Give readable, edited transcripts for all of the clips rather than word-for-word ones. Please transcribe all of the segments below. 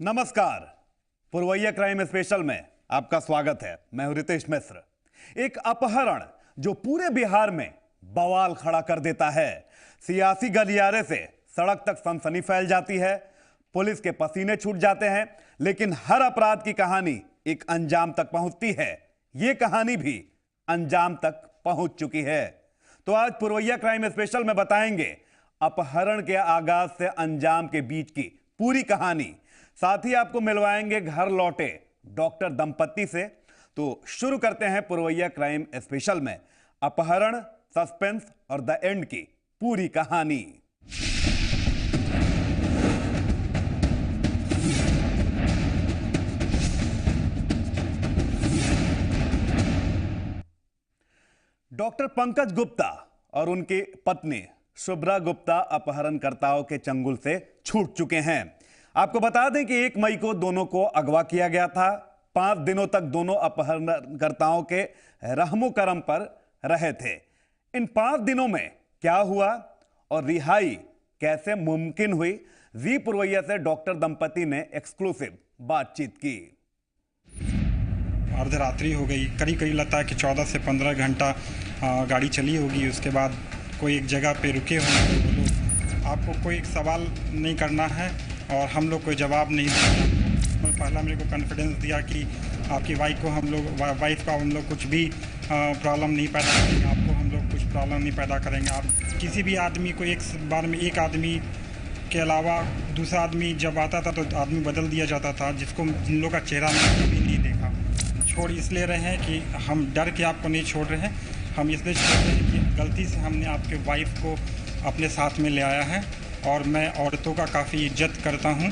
नमस्कार। पुरवैया crime special में आपका स्वागत है। मैं हूं रितेश मिश्र। एक अपहरण जो पूरे बिहार में बवाल खड़ा कर देता है। सियासी गलियारे से सड़क तक सनसनी फैल जाती है, पुलिस के पसीने छूट जाते हैं, लेकिन हर अपराध की कहानी एक अंजाम तक पहुंचती है। यह कहानी भी अंजाम तक पहुंच चुकी है। तो आज पुरवैया क्राइम स्पेशल में बताएंगे अपहरण के आगाज से अंजाम के बीच की पूरी कहानी। साथ ही आपको मिलवाएंगे घर लौटे डॉक्टर दंपत्ति से। तो शुरू करते हैं पुरवैया क्राइम स्पेशल में अपहरण, सस्पेंस और द एंड की पूरी कहानी। डॉक्टर पंकज गुप्ता और उनकी पत्नी शुभ्रा गुप्ता अपहरणकर्ताओं के चंगुल से छूट चुके हैं। आपको बता दें कि 1 मई को दोनों को अगवा किया गया था। 5 दिनों तक दोनों अपहरणकर्ताओं के रहमो करम पर रहे थे। इन 5 दिनों में क्या हुआ और रिहाई कैसे मुमकिन हुई, जी पुरवैया से डॉक्टर दंपति ने एक्सक्लूसिव बातचीत की। अर्धरात्रि हो गई, करीब करीब लगता है कि 14 से 15 घंटा गाड़ी चली होगी। उसके बाद कोई एक जगह पे रुके होंगे वो लोग। आपको कोई एक सवाल नहीं करना है और हम लोग कोई जवाब नहीं देना। पहला मेरे को कॉन्फिडेंस दिया कि आपकी वाइफ को हम लोग कुछ भी प्रॉब्लम नहीं पैदा करेंगे, आपको हम लोग कुछ प्रॉब्लम नहीं पैदा करेंगे। आप किसी भी आदमी को एक बार में एक आदमी के अलावा दूसरा आदमी जब आता था तो आदमी बदल दिया जाता था, जिन लोग का चेहरा मैंने कभी नहीं देखा। छोड़ इसलिए रहे हैं कि हम डर के आपको नहीं छोड़ रहे हैं, हम इसलिए छोड़ रहे हैं कि गलती से हमने आपके वाइफ को अपने साथ में ले आया है और मैं औरतों का काफ़ी इज्जत करता हूं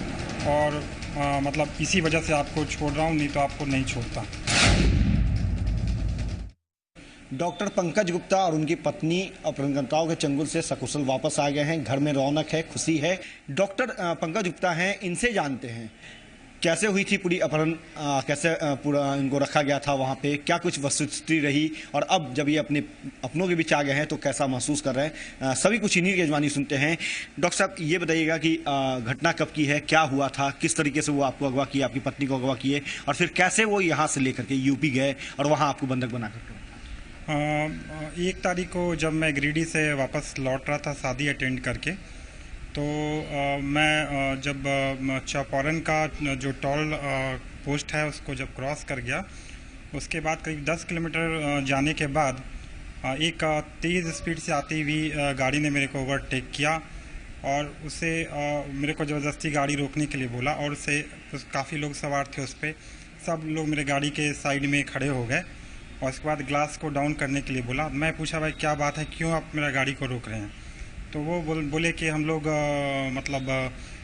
और मतलब इसी वजह से आपको छोड़ रहा हूं, नहीं तो आपको नहीं छोड़ता। डॉक्टर पंकज गुप्ता और उनकी पत्नी अपहरणकर्ताओं के चंगुल से सकुशल वापस आ गए हैं। घर में रौनक है, खुशी है। डॉक्टर पंकज गुप्ता हैं, इनसे जानते हैं कैसे हुई थी पूरी अपहरण, कैसे पूरा इनको रखा गया था वहाँ पे, क्या कुछ वस्तुस्थिति रही और अब जब ये अपनों के बीच आ गए हैं तो कैसा महसूस कर रहे हैं। सभी कुछ इन्हीं की जवानी सुनते हैं। डॉक्टर साहब ये बताइएगा कि घटना कब की है, क्या हुआ था, किस तरीके से वो आपको अगवा किए, आपकी पत्नी को अगवा किए और फिर कैसे वो यहाँ से लेकर के यूपी गए और वहाँ आपको बंधक बना करके। 1 तारीख को जब मैं गिरिडीह से वापस लौट रहा था शादी अटेंड करके, तो मैं जब चौपारण का जो टोल पोस्ट है उसको जब क्रॉस कर गया, उसके बाद करीब 10 किलोमीटर जाने के बाद एक तेज़ स्पीड से आती हुई गाड़ी ने मेरे को ओवरटेक किया और उसे मेरे को ज़बरदस्ती गाड़ी रोकने के लिए बोला और काफ़ी लोग सवार थे उस पर। सब लोग मेरे गाड़ी के साइड में खड़े हो गए और उसके बाद ग्लास को डाउन करने के लिए बोला। मैं पूछा भाई क्या बात है, क्यों आप मेरा गाड़ी को रोक रहे हैं? तो वो बोले कि हम लोग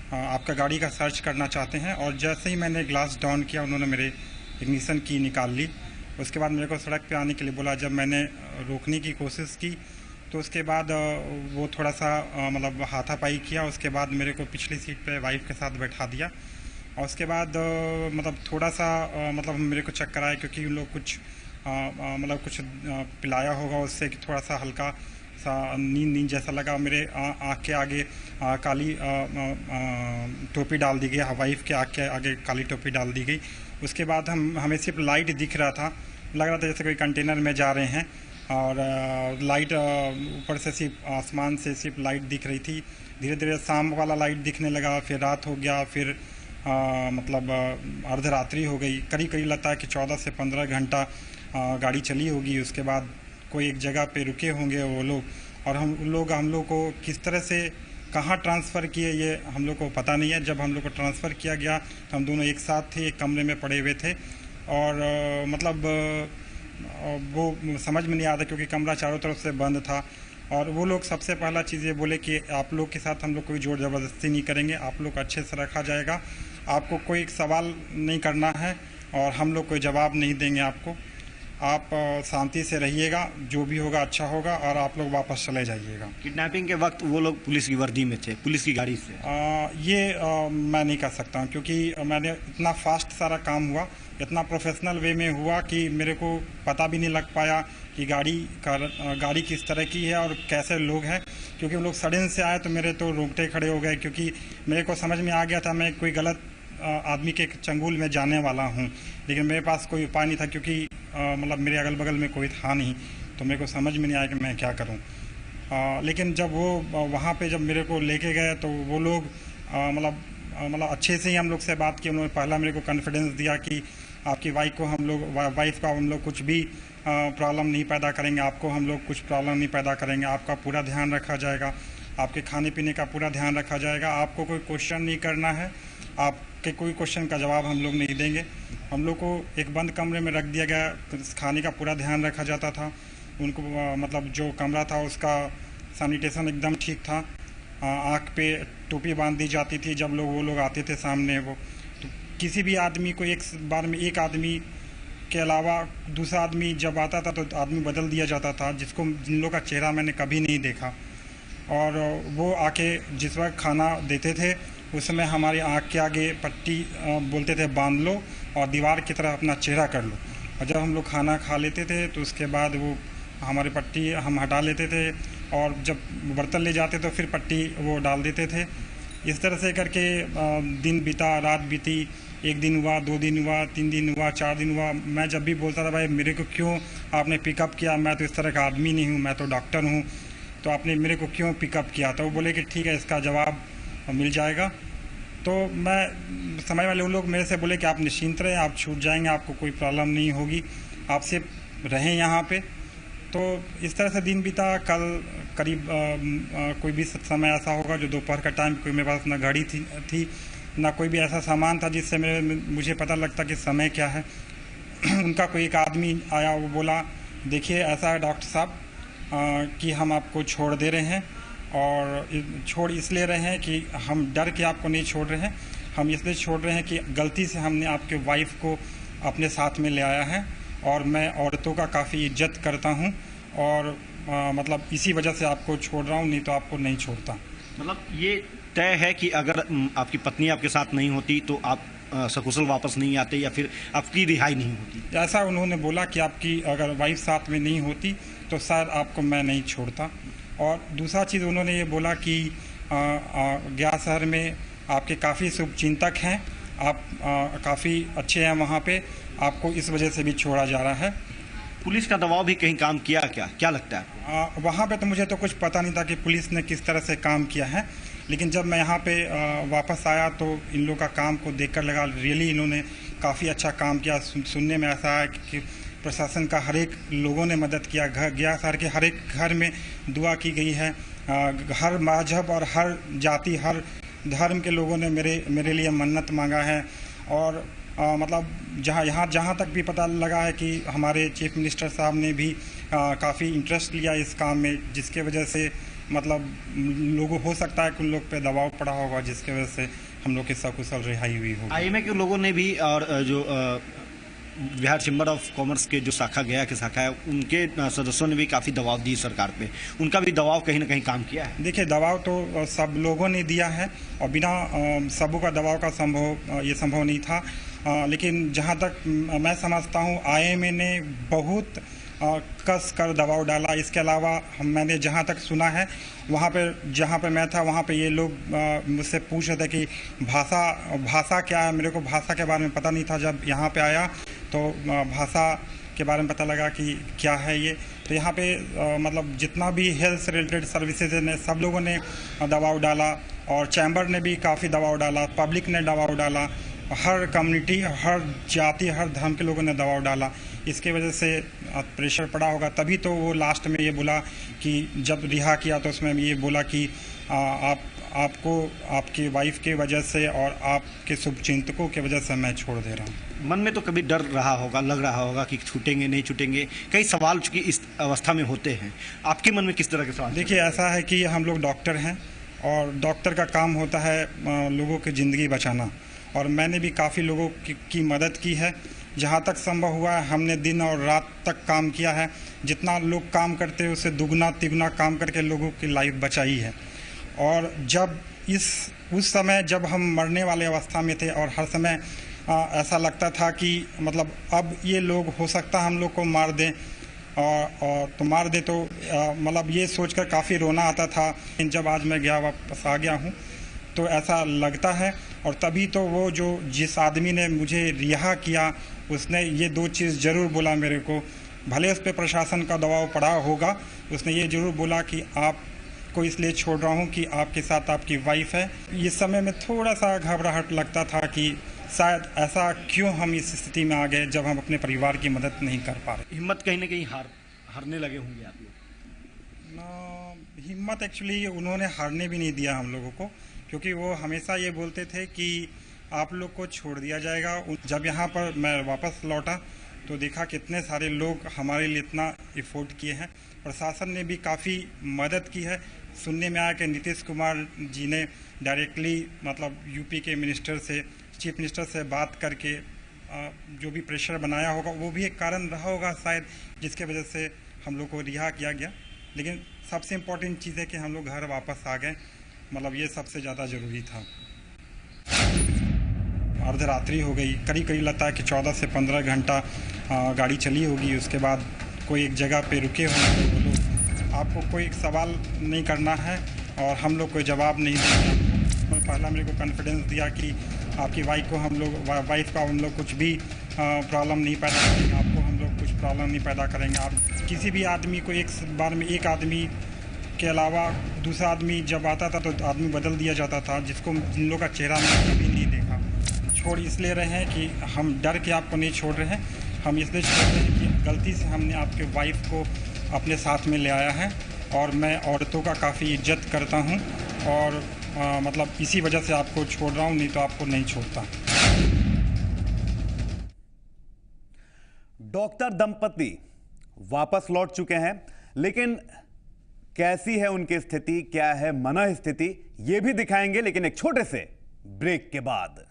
आपका गाड़ी का सर्च करना चाहते हैं। और जैसे ही मैंने ग्लास डाउन किया उन्होंने मेरे इग्निशन की निकाल ली। उसके बाद मेरे को सड़क पे आने के लिए बोला। जब मैंने रोकने की कोशिश की तो उसके बाद वो थोड़ा सा मतलब हाथापाई किया। उसके बाद मेरे को पिछली सीट पे वाइफ के साथ बैठा दिया और उसके बाद मतलब थोड़ा सा मतलब मेरे को चक्कर आया, क्योंकि उन लोग कुछ कुछ पिलाया होगा उससे, कि थोड़ा सा हल्का सा नींद जैसा लगा। मेरे आँख के आगे काली टोपी डाल दी गई, वाइफ के आँख के आगे काली टोपी डाल दी गई। उसके बाद हमें सिर्फ लाइट दिख रहा था, लग रहा था जैसे कोई कंटेनर में जा रहे हैं और लाइट ऊपर से सिर्फ आसमान से सिर्फ लाइट दिख रही थी। धीरे धीरे शाम वाला लाइट दिखने लगा, फिर रात हो गया, फिर मतलब अर्धरात्रि हो गई। करीब करीब लगता है कि 14 से 15 घंटा गाड़ी चली होगी। उसके बाद कोई एक जगह पे रुके होंगे वो लोग और हम लोग को किस तरह से कहाँ ट्रांसफ़र किए ये हम लोग को पता नहीं है। जब हम लोग को ट्रांसफ़र किया गया तो हम दोनों एक साथ थे, एक कमरे में पड़े हुए थे और मतलब वो समझ में नहीं आता क्योंकि कमरा चारों तरफ से बंद था। और वो लोग सबसे पहला चीज़ ये बोले कि आप लोग के साथ हम लोग कोई जोर ज़बरदस्ती नहीं करेंगे, आप लोग अच्छे से रखा जाएगा, आपको कोई सवाल नहीं करना है और हम लोग कोई जवाब नहीं देंगे आपको, आप शांति से रहिएगा, जो भी होगा अच्छा होगा और आप लोग वापस चले जाइएगा। किडनैपिंग के वक्त वो लोग पुलिस की वर्दी में थे, पुलिस की गाड़ी से? मैं नहीं कर सकता हूँ क्योंकि मैंने इतना फास्ट सारा काम हुआ, इतना प्रोफेशनल वे में हुआ कि मेरे को पता भी नहीं लग पाया कि गाड़ी किस तरह की है और कैसे लोग हैं। क्योंकि हम लोग सडन से आए तो मेरे तो रोंगटे खड़े हो गए, क्योंकि मेरे को समझ में आ गया था मैं कोई गलत आदमी के चंगुल में जाने वाला हूँ, लेकिन मेरे पास कोई उपाय नहीं था क्योंकि मतलब मेरे अगल बगल में कोई था नहीं, तो मेरे को समझ में नहीं आया कि मैं क्या करूँ। लेकिन जब वो वहाँ पे जब मेरे को लेके गए तो वो लोग मतलब अच्छे से ही हम लोग से बात की। उन्होंने पहला मेरे को कॉन्फिडेंस दिया कि आपकी वाइफ को हम लोग कुछ भी प्रॉब्लम नहीं पैदा करेंगे, आपको हम लोग कुछ प्रॉब्लम नहीं पैदा करेंगे, आपका पूरा ध्यान रखा जाएगा, आपके खाने पीने का पूरा ध्यान रखा जाएगा, आपको कोई क्वेश्चन नहीं करना है, आपके कोई क्वेश्चन का जवाब हम लोग नहीं देंगे। हम लोग को एक बंद कमरे में रख दिया गया, खाने का पूरा ध्यान रखा जाता था। उनको मतलब जो कमरा था उसका सैनिटेशन एकदम ठीक था। आँख पे टोपी बांध दी जाती थी जब वो लोग आते थे सामने। वो तो किसी भी आदमी को एक बार में एक आदमी के अलावा दूसरा आदमी जब आता था तो आदमी बदल दिया जाता था, जिन लोगों का चेहरा मैंने कभी नहीं देखा। और वो आके जिस वक्त खाना देते थे उस समय हमारी आँख के आगे पट्टी बोलते थे बांध लो और दीवार की तरह अपना चेहरा कर लो। और जब हम लोग खाना खा लेते थे तो उसके बाद वो हमारी पट्टी हम हटा लेते थे और जब बर्तन ले जाते तो फिर पट्टी वो डाल देते थे। इस तरह से करके दिन बीता, रात बीती, 1 दिन हुआ, 2 दिन हुआ, 3 दिन हुआ, 4 दिन हुआ। मैं जब भी बोलता था भाई मेरे को क्यों आपने पिकअप किया, मैं तो इस तरह का आदमी नहीं हूँ, मैं तो डॉक्टर हूँ, तो आपने मेरे को क्यों पिकअप किया। तो वो बोले कि ठीक है इसका जवाब मिल जाएगा। तो मैं समय वाले उन लोग मेरे से बोले कि आप निश्चिंत रहें, आप छूट जाएंगे, आपको कोई प्रॉब्लम नहीं होगी, आप सिर्फ रहें यहाँ पे। तो इस तरह से दिन बीता। कल करीब कोई भी समय ऐसा होगा जो दोपहर का टाइम, कोई मेरे पास ना घड़ी थी ना कोई भी ऐसा सामान था जिससे मुझे पता लगता कि समय क्या है। उनका कोई एक आदमी आया, वो बोला देखिए ऐसा है डॉक्टर साहब कि हम आपको छोड़ दे रहे हैं, और छोड़ इसलिए रहे हैं कि हम डर के आपको नहीं छोड़ रहे हैं, हम इसलिए छोड़ रहे हैं कि गलती से हमने आपके वाइफ को अपने साथ में ले आया है और मैं औरतों का काफ़ी इज्जत करता हूं, और मतलब इसी वजह से आपको छोड़ रहा हूं, नहीं तो आपको नहीं छोड़ता। मतलब ये तय है कि अगर आपकी पत्नी आपके साथ नहीं होती तो आप सकुशल वापस नहीं आते या फिर आपकी रिहाई नहीं होती? ऐसा उन्होंने बोला कि आपकी अगर वाइफ साथ में नहीं होती तो शायद आपको मैं नहीं छोड़ता। और दूसरा चीज़ उन्होंने ये बोला कि गया शहर में आपके काफ़ी शुभचिंतक हैं, आप काफ़ी अच्छे हैं वहाँ पे, आपको इस वजह से भी छोड़ा जा रहा है। पुलिस का दबाव भी कहीं काम किया क्या लगता है? वहाँ पे तो मुझे तो कुछ पता नहीं था कि पुलिस ने किस तरह से काम किया है, लेकिन जब मैं यहाँ पे वापस आया तो इन लोगों का काम को देखकर लगा रियली इन्होंने काफ़ी अच्छा काम किया। सुनने में ऐसा है कि प्रशासन का हर एक लोगों ने मदद किया। गया शहर के हर एक घर में दुआ की गई है। हर मजहब और हर जाति, हर धर्म के लोगों ने मेरे लिए मन्नत मांगा है। और मतलब जहाँ तक भी पता लगा है कि हमारे चीफ मिनिस्टर साहब ने भी काफ़ी इंटरेस्ट लिया इस काम में, जिसके वजह से मतलब लोगों हो सकता है कि उन लोग पे दबाव पड़ा होगा, जिसके वजह से हम लोग की सकुशल रिहाई हुई होगी। आईएमए के लोगों ने भी और जो बिहार चैम्बर ऑफ कॉमर्स के जो शाखा गया की शाखा है उनके सदस्यों ने भी काफ़ी दबाव दी सरकार पे, उनका भी दबाव कहीं ना कहीं काम किया है? देखिए दबाव तो सब लोगों ने दिया है और बिना सबों का दबाव का संभव नहीं था। लेकिन जहाँ तक मैं समझता हूँ आईएमए ने बहुत कस कर दबाव डाला। इसके अलावा मैंने जहाँ तक सुना है वहाँ पर जहाँ पर मैं था वहाँ पे ये लोग मुझसे पूछ रहे थे कि भाषा क्या है। मेरे को भाषा के बारे में पता नहीं था। जब यहाँ पे आया तो भाषा के बारे में पता लगा कि क्या है ये। तो यहाँ पे मतलब जितना भी हेल्थ से रिलेटेड सर्विसेज ने सब लोगों ने दबाव डाला, और चैम्बर ने भी काफ़ी दबाव डाला, पब्लिक ने दबाव डाला, हर कम्युनिटी, हर जाति, हर धर्म के लोगों ने दबाव डाला। इसके वजह से प्रेशर पड़ा होगा, तभी तो वो लास्ट में ये बोला कि जब रिहा किया तो उसमें ये बोला कि आपको आपकी वाइफ की वजह से और आपके शुभचिंतकों की वजह से मैं छोड़ दे रहा हूँ। मन में तो कभी डर रहा होगा, लग रहा होगा कि छूटेंगे नहीं छूटेंगे, कई सवाल चूंकि इस अवस्था में होते हैं, आपके मन में किस तरह के सवाल? देखिए ऐसा है कि हम लोग डॉक्टर हैं और डॉक्टर का काम होता है लोगों की ज़िंदगी बचाना, और मैंने भी काफ़ी लोगों की मदद की है। जहाँ तक संभव हुआ है हमने दिन और रात तक काम किया है। जितना लोग काम करते हैं उससे दुगना तिगुना काम करके लोगों की लाइफ बचाई है। और जब उस समय जब हम मरने वाले अवस्था में थे और हर समय ऐसा लगता था कि मतलब अब ये लोग हो सकता हम लोग को मार दें, और तो मार दे तो मतलब ये सोचकर काफ़ी रोना आता था। जब आज मैं वापस आ गया हूँ तो ऐसा लगता है। और तभी तो वो जो जिस आदमी ने मुझे रिहा किया उसने ये दो चीज़ ज़रूर बोला मेरे को, भले उस पर प्रशासन का दबाव पड़ा होगा, उसने ये ज़रूर बोला कि आपको इसलिए छोड़ रहा हूँ कि आपके साथ आपकी वाइफ है। इस समय में थोड़ा सा घबराहट लगता था कि शायद ऐसा क्यों हम इस स्थिति में आ गए जब हम अपने परिवार की मदद नहीं कर पा रहे। हिम्मत कहीं ना कहीं हारने लगे होंगे आप लोग। हिम्मत एक्चुअली उन्होंने हारने भी नहीं दिया हम लोगों को, क्योंकि वो हमेशा ये बोलते थे कि आप लोग को छोड़ दिया जाएगा। जब यहाँ पर मैं वापस लौटा तो देखा कि इतने सारे लोग हमारे लिए इतना एफोर्ट किए हैं। प्रशासन ने भी काफ़ी मदद की है। सुनने में आया कि नीतीश कुमार जी ने डायरेक्टली मतलब यूपी के मिनिस्टर से, चीफ मिनिस्टर से बात करके जो भी प्रेशर बनाया होगा वो भी एक कारण रहा होगा शायद, जिसके वजह से हम लोग को रिहा किया गया। लेकिन सबसे इम्पोर्टेंट चीज़ है कि हम लोग घर वापस आ गए, मतलब ये सबसे ज़्यादा ज़रूरी था। अर्धरात्रि हो गई, करीब लगता है कि 14 से 15 घंटा गाड़ी चली होगी। उसके बाद कोई एक जगह पे रुके होंगे वो लोग। आपको कोई सवाल नहीं करना है और हम लोग कोई जवाब नहीं देंगे। पहला मेरे को कॉन्फिडेंस दिया कि आपकी वाइफ को हम लोग कुछ भी प्रॉब्लम नहीं पैदा करेंगे, आपको हम लोग कुछ प्रॉब्लम नहीं पैदा करेंगे। आप किसी भी आदमी को एक बार में एक आदमी के अलावा दूसरा आदमी जब आता था तो आदमी बदल दिया जाता था, जिन लोगों का चेहरा मैंने कभी नहीं देखा। छोड़ इसलिए रहे हैं कि हम डर के आपको नहीं छोड़ रहे हैं, हम इसलिए छोड़ रहे हैं कि गलती से हमने आपके वाइफ को अपने साथ में ले आया है और मैं औरतों का काफ़ी इज्जत करता हूँ और मतलब इसी वजह से आपको छोड़ रहा हूँ, नहीं तो आपको नहीं छोड़ता। डॉक्टर दंपति वापस लौट चुके हैं, लेकिन कैसी है उनकी स्थिति, क्या है मनः स्थिति, यह भी दिखाएंगे, लेकिन एक छोटे से ब्रेक के बाद।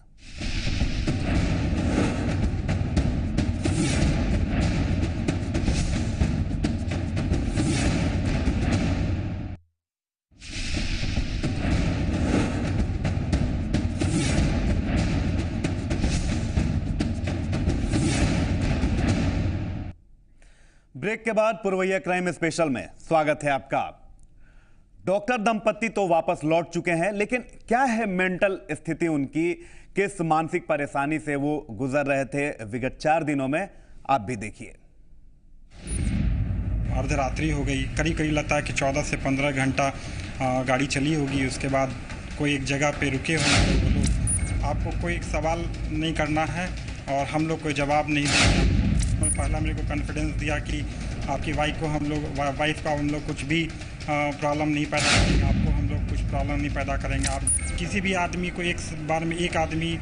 ब्रेक के बाद पुरवैया क्राइम स्पेशल में स्वागत है आपका। डॉक्टर दंपति तो वापस लौट चुके हैं, लेकिन क्या है मेंटल स्थिति उनकी, किस मानसिक परेशानी से वो गुजर रहे थे विगत 4 दिनों में, आप भी देखिए। अर्धरात्रि हो गई, करीब लगता है कि 14 से 15 घंटा गाड़ी चली होगी। उसके बाद कोई एक जगह पे रुके होंगे वो लोग। आपको कोई सवाल नहीं करना है और हम लोग कोई जवाब नहीं देंगे। पहला मेरे को कॉन्फिडेंस दिया कि आपकी वाइफ को हम लोग कुछ भी प्रॉब्लम नहीं पैदा करेंगे, आपको हम लोग कुछ प्रॉब्लम नहीं पैदा करेंगे। आप किसी भी आदमी को एक बार में एक आदमी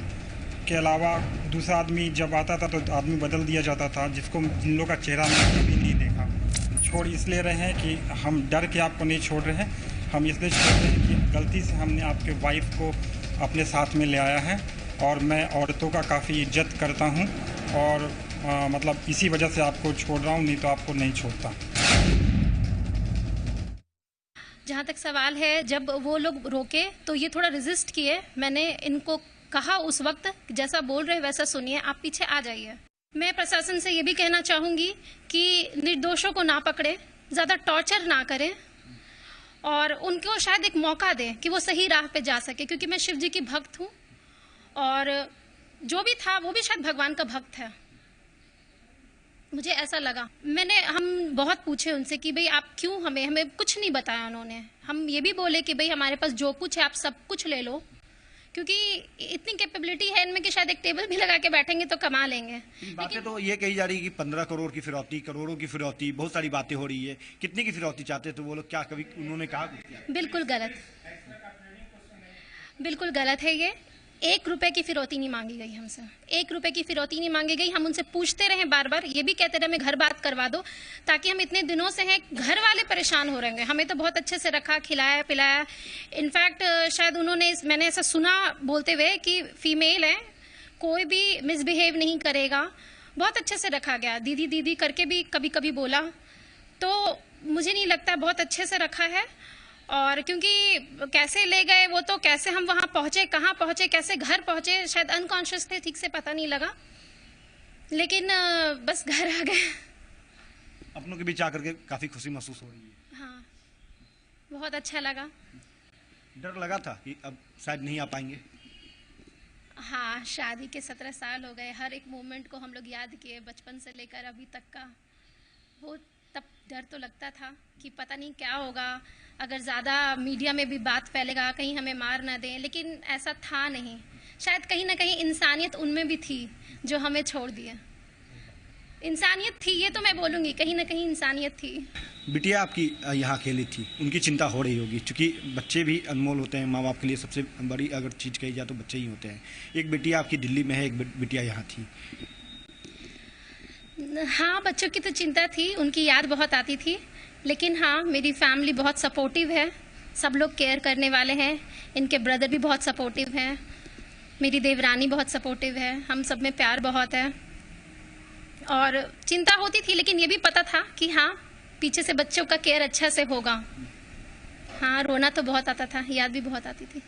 के अलावा दूसरा आदमी जब आता था तो आदमी बदल दिया जाता था, जिन लोगों का चेहरा मैंने कभी नहीं देखा। छोड़ इसलिए रहे हैं कि हम डर के आपको नहीं छोड़ रहे हैं, हम इसलिए छोड़ रहे हैं कि गलती से हमने आपके वाइफ को अपने साथ में ले आया है और मैं औरतों का काफ़ी इज्जत करता हूँ और मतलब इसी वजह से आपको छोड़ रहा हूँ, नहीं तो आपको नहीं छोड़ता। जहाँ तक सवाल है, जब वो लोग रोके तो ये थोड़ा रेजिस्ट किए। मैंने इनको कहा उस वक्त जैसा बोल रहे वैसा सुनिए, आप पीछे आ जाइए। मैं प्रशासन से ये भी कहना चाहूँगी कि निर्दोषों को ना पकड़े, ज़्यादा टॉर्चर ना करें और उनको शायद एक मौका दें कि वो सही राह पे जा सके, क्योंकि मैं शिव जी की भक्त हूँ और जो भी था वो भी शायद भगवान का भक्त है, मुझे ऐसा लगा। हम बहुत पूछे उनसे कि भाई आप क्यों, हमें कुछ नहीं बताया उन्होंने। हम ये भी बोले कि भाई हमारे पास जो कुछ है आप सब कुछ ले लो, क्योंकि इतनी कैपेबिलिटी है इनमें कि शायद एक टेबल भी लगा के बैठेंगे तो कमा लेंगे। बातें तो ये कही जा रही है कि 15 करोड़ की फिरौती, करोड़ों की फिरौती, बहुत सारी बातें हो रही है। कितने की फिरौती चाहते तो वो लोग, क्या कभी उन्होंने कहा? बिल्कुल गलत है ये। 1 रुपए की फिरौती नहीं मांगी गई हमसे, 1 रुपए की फिरौती नहीं मांगी गई। हम उनसे पूछते रहे बार बार, ये भी कहते रहे हमें घर बात करवा दो, ताकि हम इतने दिनों से हैं, घर वाले परेशान हो रहे हैं। हमें तो बहुत अच्छे से रखा, खिलाया पिलाया। इनफैक्ट शायद उन्होंने, मैंने ऐसा सुना बोलते हुए कि फीमेल है, कोई भी मिसबिहेव नहीं करेगा, बहुत अच्छे से रखा गया। दीदी दीदी करके भी कभी कभी बोला, तो मुझे नहीं लगता, बहुत अच्छे से रखा है। और क्योंकि कैसे ले गए वो, तो कैसे हम वहां पहुंचे, कहां पहुंचे, कैसे घर पहुंचे, शायद अनकॉन्शियस थे, ठीक से पता नहीं लगा, लेकिन बस घर आ गए। अपनों के बीच आकर के काफी खुशी महसूस हो रही है। हाँ, बहुत अच्छा लगा। डर लगा था कि अब शायद नहीं आ पाएंगे? हाँ, शादी के 17 साल हो गए, हर एक मोमेंट को हम लोग याद किए बचपन से लेकर अभी तक का। वो तब डर तो लगता था कि पता नहीं क्या होगा, अगर ज़्यादा मीडिया में भी बात फैलेगा कहीं हमें मार ना दें, लेकिन ऐसा था नहीं। शायद कहीं ना कहीं इंसानियत उनमें भी थी जो हमें छोड़ दिए। इंसानियत थी, ये तो मैं बोलूँगी, कहीं ना कहीं इंसानियत थी। बिटिया आपकी यहाँ अकेली थी, उनकी चिंता हो रही होगी, क्योंकि बच्चे भी अनमोल होते हैं। माँ बाप के लिए सबसे बड़ी अगर चीज़ कही जाए तो बच्चे ही होते हैं। एक बिटिया आपकी दिल्ली में है, एक बिटिया यहाँ थी। हाँ, बच्चों की तो चिंता थी, उनकी याद बहुत आती थी, लेकिन हाँ, मेरी फैमिली बहुत सपोर्टिव है, सब लोग केयर करने वाले हैं। इनके ब्रदर भी बहुत सपोर्टिव हैं, मेरी देवरानी बहुत सपोर्टिव है, हम सब में प्यार बहुत है। और चिंता होती थी, लेकिन ये भी पता था कि हाँ, पीछे से बच्चों का केयर अच्छा से होगा। हाँ, रोना तो बहुत आता था, याद भी बहुत आती थी।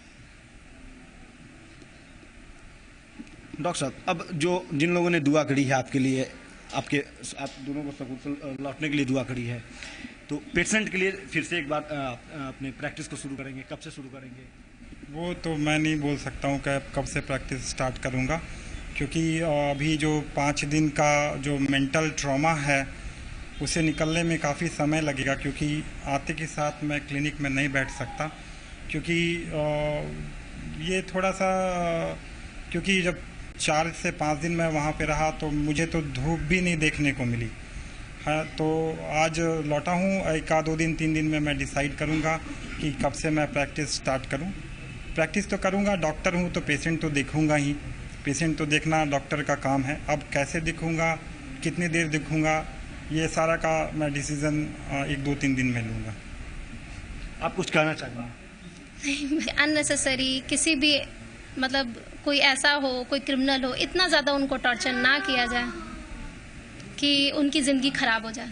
डॉक्टर साहब, अब जो जिन लोगों ने दुआ करी है आपके लिए, आप दोनों को सकुशल लौटने के लिए दुआ करी है, तो पेशेंट के लिए फिर से एक बार अपने प्रैक्टिस को शुरू करेंगे, कब से शुरू करेंगे? वो तो मैं नहीं बोल सकता हूँ कि कब से प्रैक्टिस स्टार्ट करूँगा, क्योंकि अभी जो 5 दिन का जो मेंटल ट्रॉमा है उसे निकलने में काफ़ी समय लगेगा, क्योंकि आते के साथ मैं क्लिनिक में नहीं बैठ सकता, क्योंकि ये थोड़ा सा, क्योंकि जब 4 से 5 दिन मैं वहाँ पे रहा तो मुझे तो धूप भी नहीं देखने को मिली है। तो आज लौटा हूँ, 1-2 दिन 3 दिन में मैं डिसाइड करूँगा कि कब से मैं प्रैक्टिस स्टार्ट करूँ। प्रैक्टिस तो करूँगा, डॉक्टर हूँ तो पेशेंट तो देखूँगा ही, पेशेंट तो देखना डॉक्टर का काम है। अब कैसे दिखूँगा, कितनी देर दिखूँगा, ये सारा का मैं डिसीज़न 1-2-3 दिन में लूँगा। आप कुछ कहना चाहेंगे? अननेसेसरी किसी भी मतलब कोई ऐसा हो, कोई क्रिमिनल हो, इतना ज़्यादा उनको टॉर्चर ना किया जाए कि उनकी ज़िंदगी खराब हो जाए।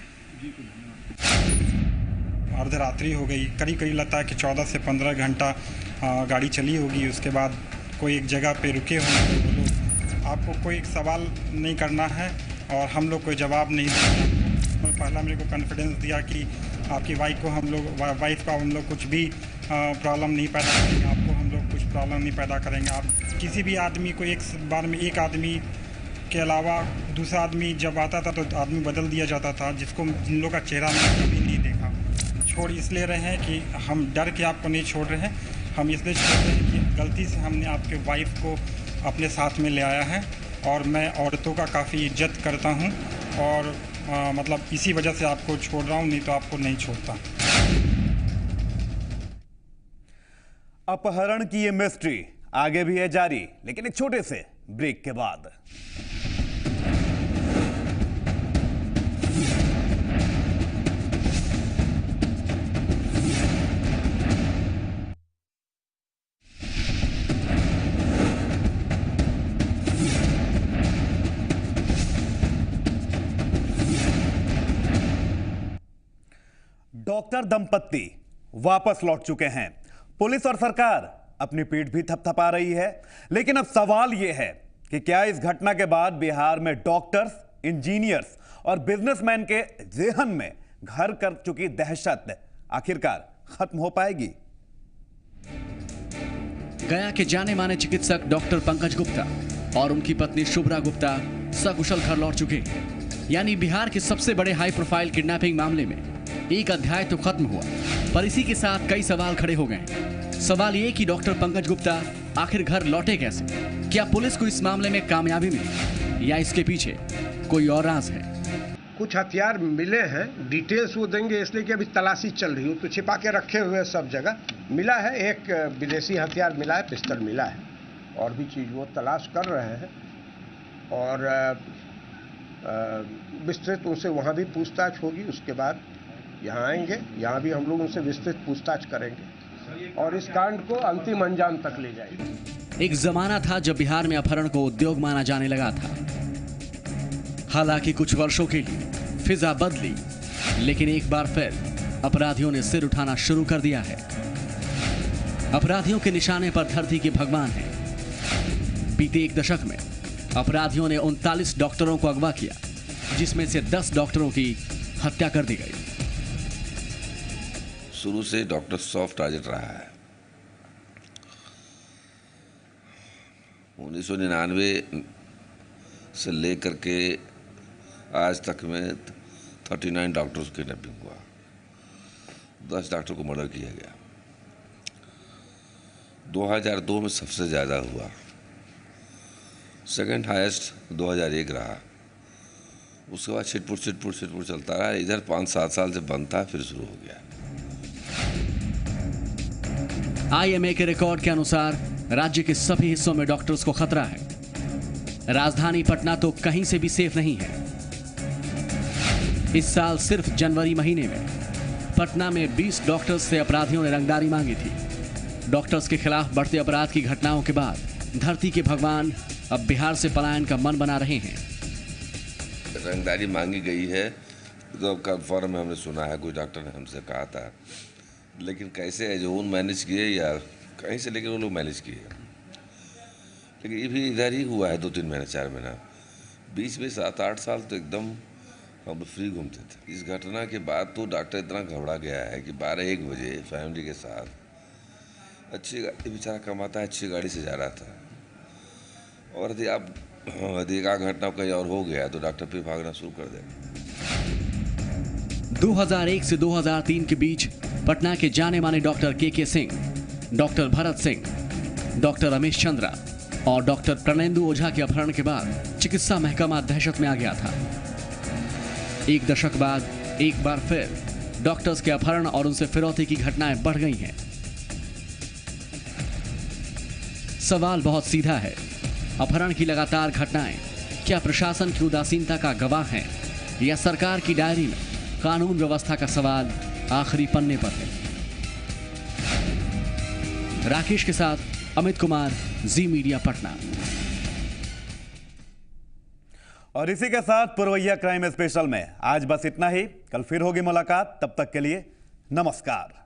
अर्धरात्रि हो गई, करीब लगता है कि 14 से 15 घंटा गाड़ी चली होगी। उसके बाद कोई एक जगह पे रुके होंगे, वो लोग आपको कोई सवाल नहीं करना है और हम लोग कोई जवाब नहीं देंगे। पहला मेरे को कॉन्फिडेंस दिया कि आपकी वाइफ को हम लोग कुछ भी प्रॉब्लम नहीं पैदा करेंगे, आपको हम लोग कुछ प्रॉब्लम नहीं पैदा करेंगे। आप किसी भी आदमी को एक बार में एक आदमी के अलावा दूसरा आदमी जब आता था तो आदमी बदल दिया जाता था, जिन लोगों का चेहरा मैंने कभी नहीं देखा। छोड़ इसलिए रहे हैं कि हम डर के आपको नहीं छोड़ रहे हैं, हम इसलिए छोड़ रहे हैं कि गलती से हमने आपके वाइफ को अपने साथ में ले आया है और मैं औरतों का काफ़ी इज्जत करता हूँ और मतलब इसी वजह से आपको छोड़ रहा हूँ, नहीं तो आपको नहीं छोड़ता। अपहरण की ये मिस्ट्री आगे भी है जारी, लेकिन एक छोटे से ब्रेक के बाद। डॉक्टर दंपत्ति वापस लौट चुके हैं। पुलिस और सरकार अपनी पीठ भी थपथपा रही है, लेकिन अब सवाल यह है कि क्या इस घटना के बाद बिहार में डॉक्टर्स, इंजीनियर्स और बिजनेसमैन के जेहन में घर कर चुकी दहशत आखिरकार खत्म हो पाएगी? गया के जाने माने चिकित्सक डॉक्टर पंकज गुप्ता और उनकी पत्नी शुभ्रा गुप्ता सकुशल घर लौट चुके हैं। यानी बिहार के सबसे बड़े हाई प्रोफाइल किडनैपिंग मामले में एक अध्याय तो खत्म हुआ, पर इसी के साथ कई सवाल खड़े हो गए। सवाल ये कि डॉक्टर पंकज गुप्ता आखिर घर लौटे कैसे? क्या पुलिस को इस मामले में कामयाबी मिली या इसके पीछे कोई और राज है? कुछ हथियार मिले हैं, डिटेल्स वो देंगे, इसलिए कि अभी तलाशी चल रही है, तो छिपा के रखे हुए सब जगह मिला है। एक विदेशी हथियार मिला है, पिस्टल मिला है, और भी चीज़ वो तलाश कर रहे हैं और विस्तृत उनसे वहाँ भी पूछताछ होगी। उसके बाद यहाँ आएंगे, यहाँ भी हम लोग उनसे विस्तृत पूछताछ करेंगे और इस कांड को अंतिम अंजाम तक ले जाएंगे। एक जमाना था जब बिहार में अपहरण को उद्योग माना जाने लगा था। हालांकि कुछ वर्षों के लिए फिजा बदली, लेकिन एक बार फिर अपराधियों ने सिर उठाना शुरू कर दिया है। अपराधियों के निशाने पर धरती के भगवान हैं। बीते एक दशक में अपराधियों ने 39 डॉक्टरों को अगवा किया, जिसमें से 10 डॉक्टरों की हत्या कर दी गई। शुरू से डॉक्टर सॉफ्ट टारगेट रहा है 1999 से लेकर के आज तक में 39 डॉक्टर्स की किडनैपिंग हुआ, 10 डॉक्टर को मर्डर किया गया। 2002 में सबसे ज़्यादा हुआ, सेकंड हाईएस्ट 2001 रहा। उसके बाद छिटपुट चलता रहा। इधर 5-7 साल से बंद था, फिर शुरू हो गया। आईएमए के रिकॉर्ड के अनुसार राज्य के सभी हिस्सों में डॉक्टर्स को खतरा है। राजधानी पटना तो कहीं से भी सेफ नहीं है। इस साल सिर्फ जनवरी महीने में पटना में 20 डॉक्टर्स से अपराधियों ने रंगदारी मांगी थी। डॉक्टर्स के खिलाफ बढ़ते अपराध की घटनाओं के बाद धरती के भगवान अब बिहार से पलायन का मन बना रहे हैं। रंगदारी मांगी गई है तो कन्फर्म में हमने सुना है, कुछ डॉक्टर ने हमसे कहा था, लेकिन कैसे है जो उन मैनेज किए या कहीं से लेकर वो लोग मैनेज किए। लेकिन ये भी इधर ही हुआ है 2-3 महीने 4 महीना। बीच में 7-8 साल तो एकदम हम फ्री घूमते थे। इस घटना के बाद तो डॉक्टर इतना घबरा गया है कि 12-1 बजे फैमिली के साथ अच्छी गाड़ी, बेचारा कमाता है, अच्छी गाड़ी से जा रहा था, और यदि एक घटना कहीं और हो गया तो डॉक्टर फिर भागना शुरू कर देगा। 2001 से 2003 के बीच पटना के जाने माने डॉक्टर के सिंह, डॉक्टर भरत सिंह, डॉक्टर रमेश चंद्रा और डॉक्टर प्रणेंदु ओझा के अपहरण के बाद चिकित्सा महकमा दहशत में आ गया था। एक दशक बाद एक बार फिर डॉक्टर्स के अपहरण और उनसे फिरौती की घटनाएं बढ़ गई हैं। सवाल बहुत सीधा है, अपहरण की लगातार घटनाएं क्या प्रशासन की उदासीनता का गवाह हैं या सरकार की डायरी में कानून व्यवस्था का सवाल आखिरी पन्ने पर है? राकेश के साथ अमित कुमार, जी मीडिया पटना। और इसी के साथ पुरवैया क्राइम स्पेशल में आज बस इतना ही। कल फिर होगी मुलाकात, तब तक के लिए नमस्कार।